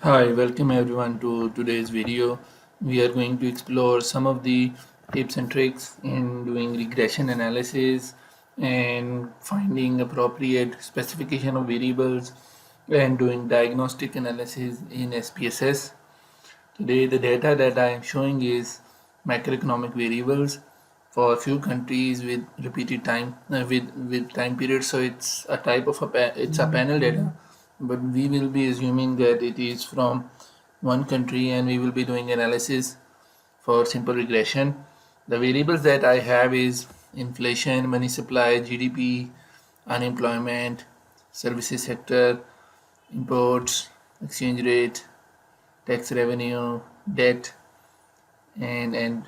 Hi, welcome everyone to today's video. We are going to explore some of the tips and tricks in doing regression analysis and finding appropriate specification of variables and doing diagnostic analysis in SPSS. Today, the data that I am showing is macroeconomic variables for a few countries with repeated time with time periods. So it's a type of it's a panel data, but we will be assuming that it is from one country, and we will be doing analysis for simple regression. The variables that I have is inflation, money supply, GDP, unemployment, services sector, imports, exchange rate, tax revenue, debt, and and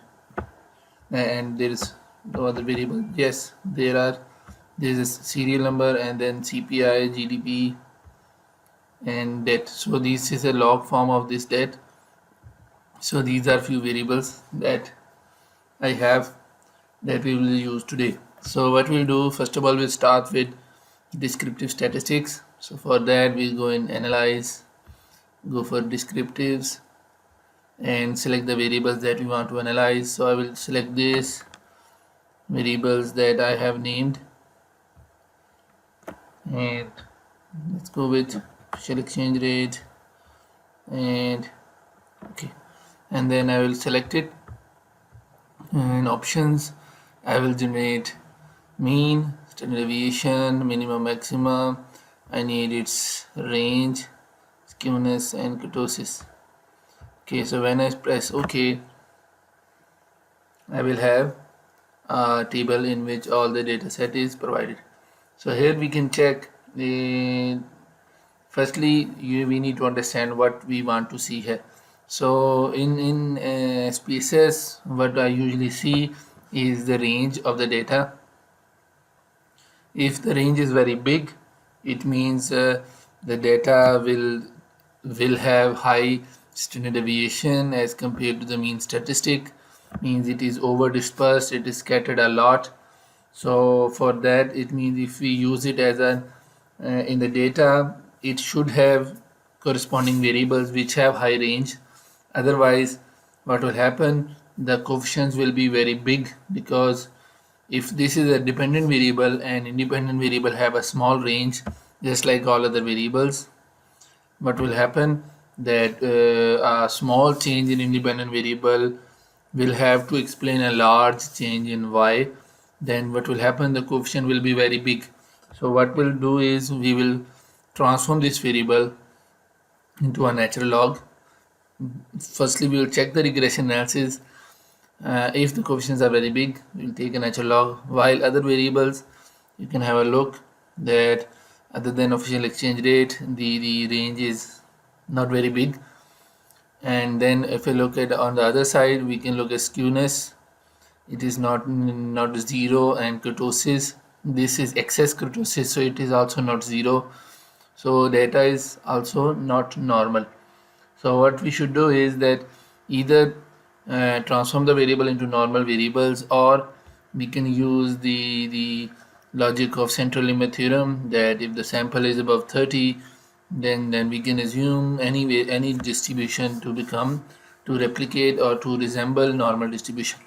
and there is no other variable. Yes, there is a serial number and then CPI, GDP, and debt. So this is a log form of this debt. So these are few variables that I have that we will use today. So what we'll do, first of all, we'll start with descriptive statistics. So for that we'll go and analyze, go for descriptives, and select the variables that we want to analyze. So I will select this variables that I have named, and let's go with shell exchange rate, and okay, and then I will select it. In options I will generate mean, standard deviation, minimum, maximum. I need its range, skewness, and kurtosis. Okay, so when I press OK, I will have a table in which all the data set is provided. So here we can check the firstly we need to understand what we want to see here. So in SPSS, what I usually see is the range of the data. If the range is very big, it means the data will have high standard deviation as compared to the mean statistic, means it is over dispersed, it is scattered a lot. So for that, it means if we use it as a in the data, it should have corresponding variables which have high range. Otherwise, what will happen, the coefficients will be very big, because if this is a dependent variable and independent variable have a small range just like all other variables, what will happen that a small change in independent variable will have to explain a large change in y. Then what will happen, the coefficient will be very big. So what we'll do is we will transform this variable into a natural log. Firstly, we will check the regression analysis. If the coefficients are very big, we'll take a natural log, while other variables you can have a look that other than official exchange rate, the range is not very big. And then if we look at on the other side, we can look at skewness. It is not zero, and kurtosis, this is excess kurtosis, so it is also not zero. So data is also not normal. So what we should do is that either transform the variable into normal variables, or we can use the logic of central limit theorem, that if the sample is above 30, then we can assume any distribution to replicate or to resemble normal distribution.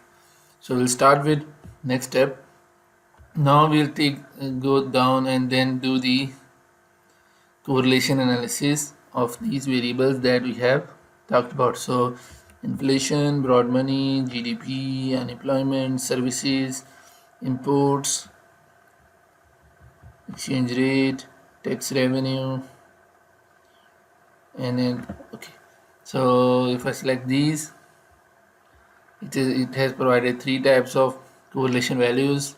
So we'll start with next step. Now we'll go down and then do the correlation analysis of these variables that we have talked about. So inflation, broad money, GDP, unemployment, services, imports, exchange rate, tax revenue, and then okay. So if I select these, it has provided three types of correlation values.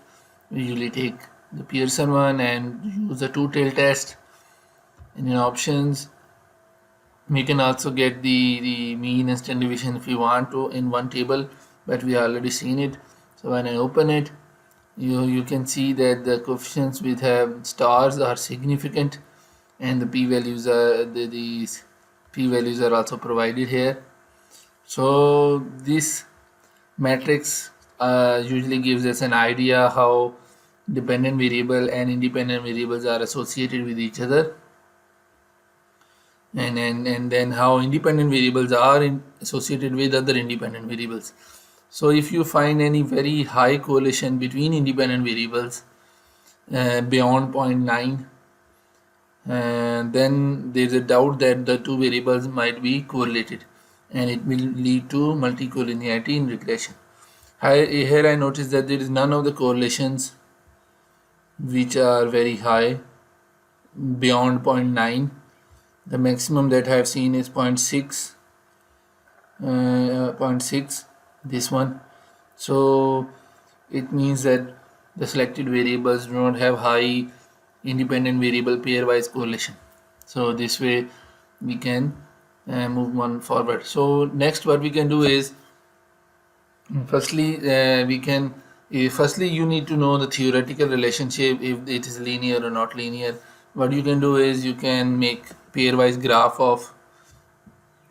We usually take the Pearson one and use the two-tailed test. And in options, we can also get the mean and standard deviation if we want to in one table, but we already seen it. So when I open it, you can see that the coefficients with have stars are significant, and the p-values are these p-values are also provided here. So this matrix usually gives us an idea how dependent variable and independent variables are associated with each other. and then how independent variables are associated with other independent variables. So if you find any very high correlation between independent variables beyond zero point 0.9, then there's a doubt that the two variables might be correlated, and it will lead to multicollinearity in regression. Here I notice that there is none of the correlations which are very high beyond 0.9. The maximum that I have seen is 0.6, this one. So it means that the selected variables do not have high independent variable pairwise correlation. So this way we can move one forward. So next what we can do is, firstly you need to know the theoretical relationship, if it is linear or not linear. What you can do is you can make pairwise graph of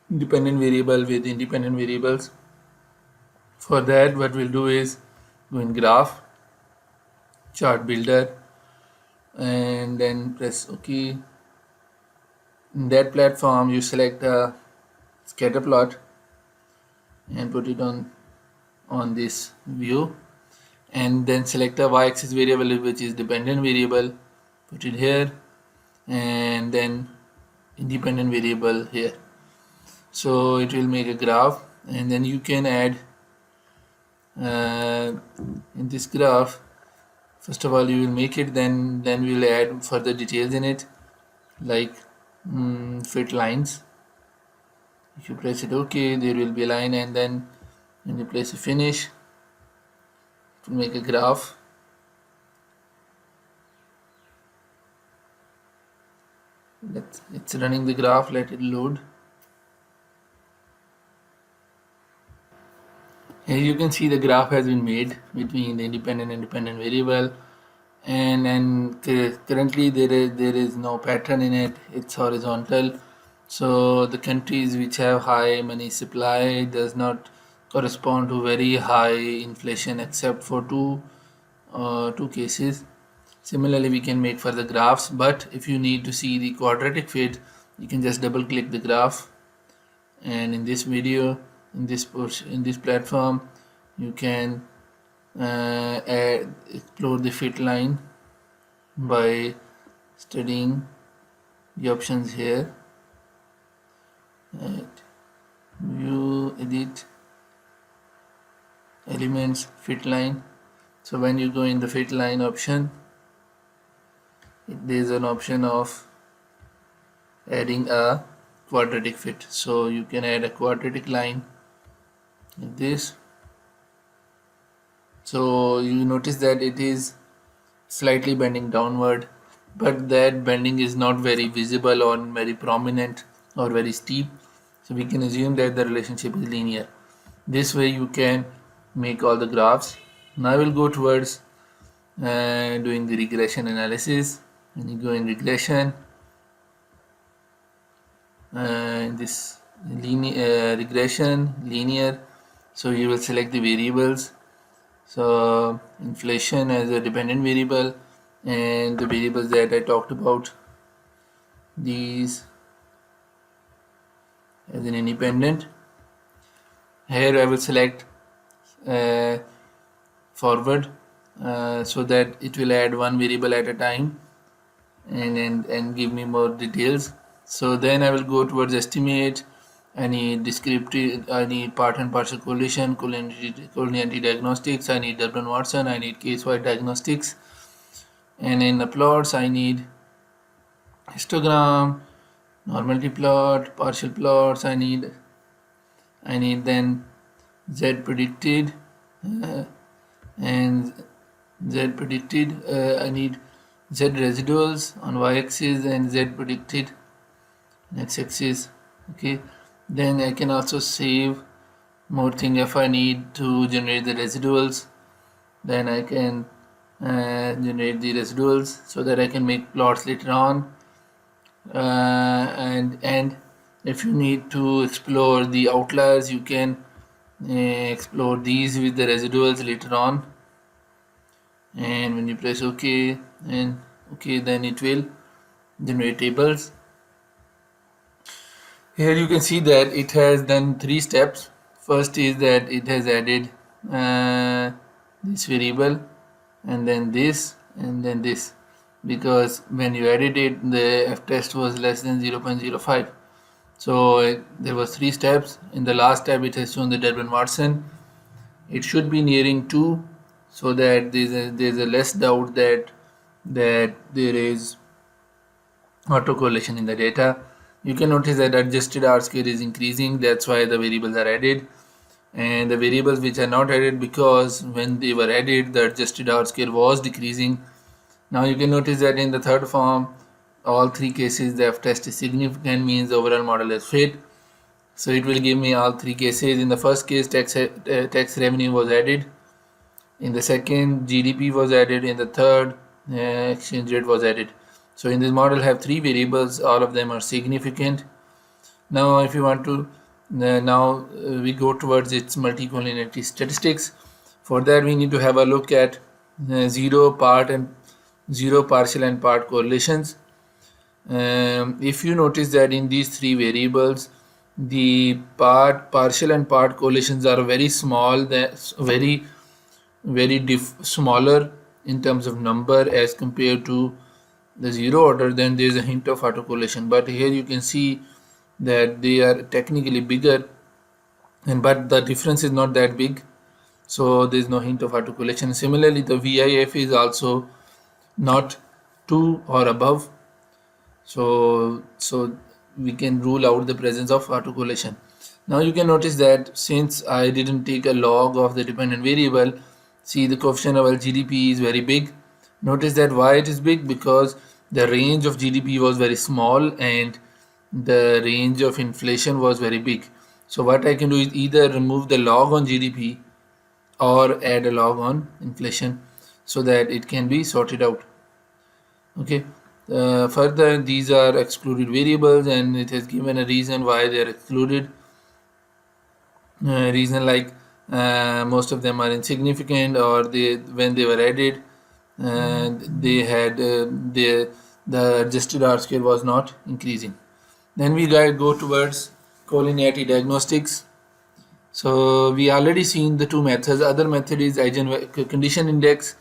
independent variable with independent variables. For that, what we'll do is go in graph, chart builder, and then press OK. In that platform, you select a scatter plot and put it on this view, and then select a y-axis variable which is dependent variable, put it here, and then independent variable here. So it will make a graph, and then you can add in this graph. First of all, you will make it, then we will add further details in it, like fit lines. If you press it OK, there will be a line, and then when you place a finish to make a graph. It's running the graph, let it load. Here you can see the graph has been made between the independent and dependent variable, and currently there is no pattern in it. It's horizontal. So the countries which have high money supply does not correspond to very high inflation, except for two cases. Similarly, we can make further graphs, but if you need to see the quadratic fit, you can just double click the graph, and in this video, in this platform, you can explore the fit line by studying the options here. View, edit, elements, fit line. So when you go in the fit line option, there is an option of adding a quadratic fit. So you can add a quadratic line like this. So you notice that it is slightly bending downward, but that bending is not very visible or very prominent or very steep. So we can assume that the relationship is linear. This way you can make all the graphs. Now I will go towards doing the regression analysis. When you go in regression, this regression linear, so you will select the variables. So inflation as a dependent variable, and the variables that I talked about, these as an independent. Here I will select forward, so that it will add one variable at a time and give me more details. So then I will go towards estimate. I need descriptive, I need part and partial correlation, collinearity diagnostics, I need Dublin Watson, I need case-wide diagnostics, and in the plots I need histogram, normality plot, partial plots. I need then Z predicted, and Z predicted. I need Z residuals on y-axis and Z predicted on x-axis. Okay, then I can also save more thing. If I need to generate the residuals, then I can generate the residuals so that I can make plots later on. And if you need to explore the outliers, you can explore these with the residuals later on. And when you press OK and OK, then it will generate tables. Here you can see that it has done 3 steps. First is that it has added this variable, and then this, and then this, because when you added it the f-test was less than 0.05. So there was 3 steps. In the last step it has shown the Durbin-Watson. It should be nearing 2, so that there's a less doubt that there is autocorrelation in the data. You can notice that adjusted R-square is increasing. That's why the variables are added, and the variables which are not added, because when they were added the adjusted R-square was decreasing. Now you can notice that in the third form, all 3 cases the f-test is significant, means the overall model is fit. So it will give me all 3 cases. In the first case, tax revenue was added. In the second, GDP was added. In the third, exchange rate was added. So in this model have 3 variables, all of them are significant. Now if you want to, we go towards its multicollinearity statistics. For that we need to have a look at zero partial and part correlations. If you notice that in these 3 variables, the partial and part correlations are very small, that's very smaller in terms of number as compared to the 0 order, then there is a hint of autocorrelation. But here you can see that they are technically bigger, but the difference is not that big, so there is no hint of autocorrelation. Similarly, the VIF is also not 2 or above, so we can rule out the presence of autocorrelation. Now you can notice that since I didn't take a log of the dependent variable, see the coefficient of GDP is very big. Notice that why it is big, because the range of GDP was very small and the range of inflation was very big. So what I can do is either remove the log on GDP or add a log on inflation so that it can be sorted out. Okay. Further, these are excluded variables, and it has given a reason why they are excluded. Reason like most of them are insignificant, or when they were added, they had the adjusted R-square was not increasing. Then we go towards collinearity diagnostics. So we already seen the 2 methods. Other method is condition index,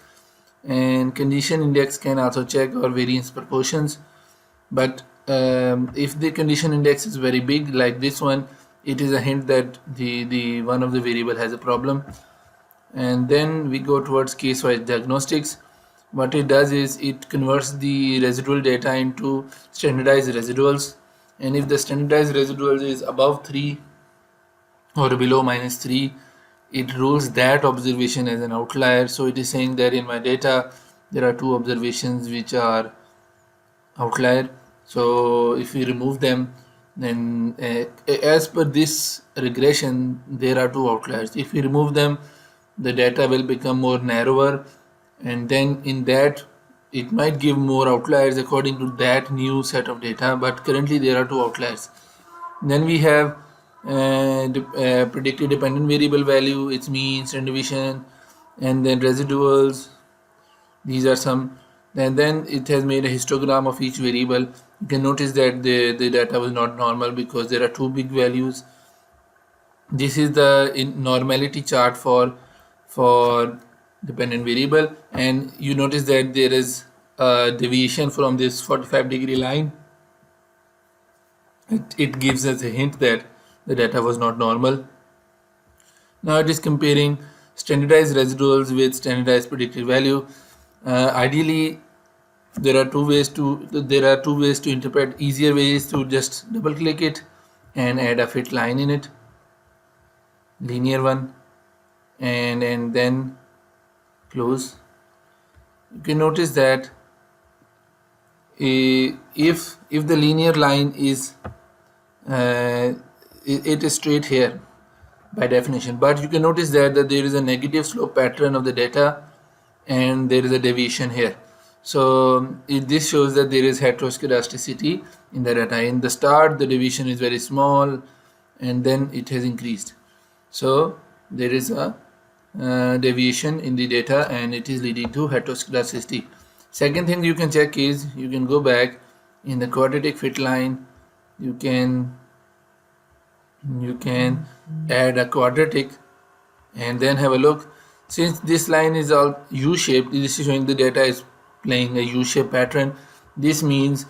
and condition index can also check our variance proportions. But if the condition index is very big like this one, it is a hint that the one of the variable has a problem. And then we go towards case-wise diagnostics. What it does is it converts the residual data into standardized residuals, and if the standardized residuals is above 3 or below -3, it rules that observation as an outlier. So it is saying that in my data there are 2 observations which are outlier. So if we remove them, then as per this regression there are 2 outliers. If we remove them, the data will become more narrower, and then in that it might give more outliers according to that new set of data, but currently there are 2 outliers. Then we have predicted dependent variable value, its mean, standard deviation, and then residuals. These are some, and then it has made a histogram of each variable. You can notice that the data was not normal because there are 2 big values. This is the normality chart for dependent variable, and you notice that there is a deviation from this 45-degree line. It gives us a hint that the data was not normal. Now it is comparing standardized residuals with standardized predicted value. Ideally, there are two ways to interpret. Easier way is to just double click it and add a fit line in it, linear one, and then close. You can notice that if the linear line is it is straight here by definition, but you can notice that there is a negative slope pattern of the data and there is a deviation here. So this shows that there is heteroscedasticity in the data. In the start the deviation is very small and then it has increased. So there is a deviation in the data and it is leading to heteroscedasticity. Second thing you can check is you can go back in the quadratic fit line. You can You can add a quadratic and then have a look. Since this line is all U-shaped, this is showing the data is playing a U-shaped pattern. This means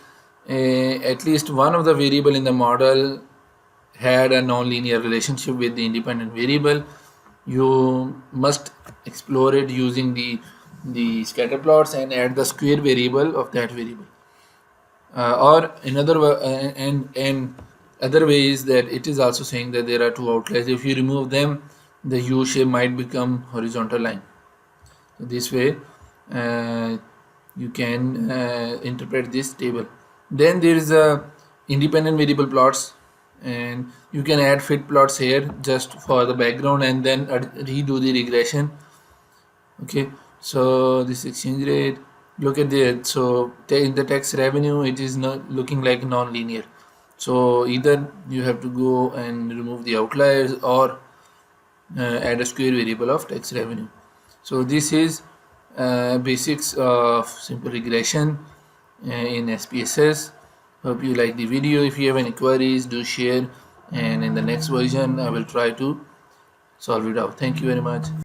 at least one of the variable in the model had a nonlinear relationship with the independent variable. You must explore it using the scatter plots and add the square variable of that variable. Or another and other way is that it is also saying that there are two outliers. If you remove them, the U shape might become horizontal line. So this way you can interpret this table. Then there is a independent variable plots, and you can add fit plots here just for the background and then redo the regression. Okay, so this exchange rate, look at there. So in the tax revenue, it is not looking like non-linear. So either you have to go and remove the outliers or add a square variable of tax revenue. So this is basics of simple regression in SPSS. Hope you like the video. If you have any queries, do share, and in the next version I will try to solve it out. Thank you very much.